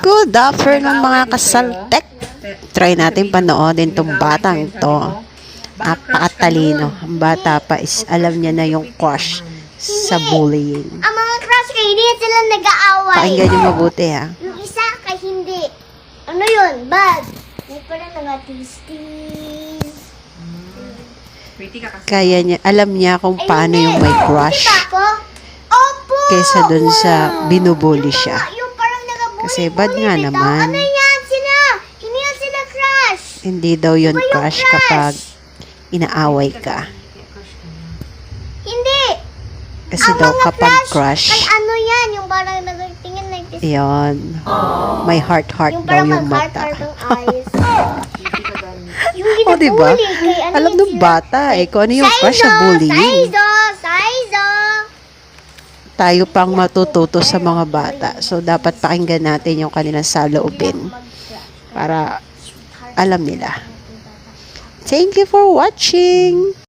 Good afternoon mga kasaltek. Try natin panoodin tong batang to. Napakatalino. Ang bata pa is alam niya na yung crush sa bullying. Ang mga crush kay hindi sila nag-aaway. Pakinggan niyo mabuti ha. Yung isa kay hindi. Ano yun? Bad. Hindi pa rin nag-atistis. Kaya niya, alam niya kung paano yung may crush Kita ko? Opo! kaysa dun sa binubully siya. Yung parang nag-bully. Kasi bad nga naman. Ano yan sila? Hindi yan sila crush. Hindi daw yun Iba yung crush kapag inaaway ka. Hindi. Kasi Ang daw mga kapag Kay crush, ano yan? Yung parang nagtingin like this. yon, may heart-heart Yung daw parang yung mag-heart-heart mata. ang eyes. Yung O, diba? ginabully kay ano Alam yun nung sila? bata kung ano yung crush sa bullying. Saizo! Tayo pang matututo sa mga bata. So, dapat pakinggan natin yung kanilang saloobin para alam nila. Thank you for watching!